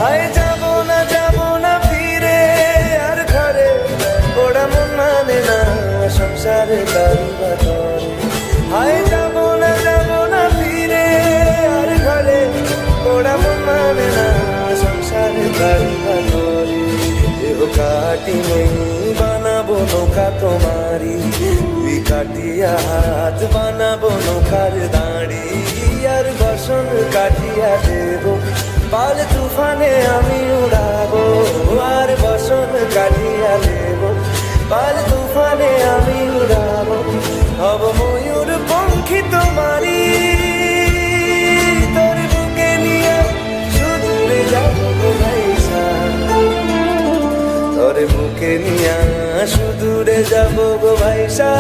হায় যাব না ফিরে আর ঘরে, ওরা মন মানে না সংসারে তারি বাতরে। হায় যাব না ফিরে আর ঘরে, ওরা মন মানে না সংসারে তারি বাতরে। দেহ কাটি নেই বানাবো নৌকা তোমারি, দুই কাটিয়া হাত বানাবো নৌকার দাঁড়ি। আর বসন কাটিয়া দেব পাল তুফানে আমি উড়াবো, আর বসন কাটিয়া দেব পাল তুফানে আমি উড়াবো। হব ময়ূর পঙ্খী তোমারি, তোর বুকে নিয়ে সুদূরে যাবো গো ভাইসা, তোর বুকে নিয়ে সুদূরে যাবো গো ভাইসা।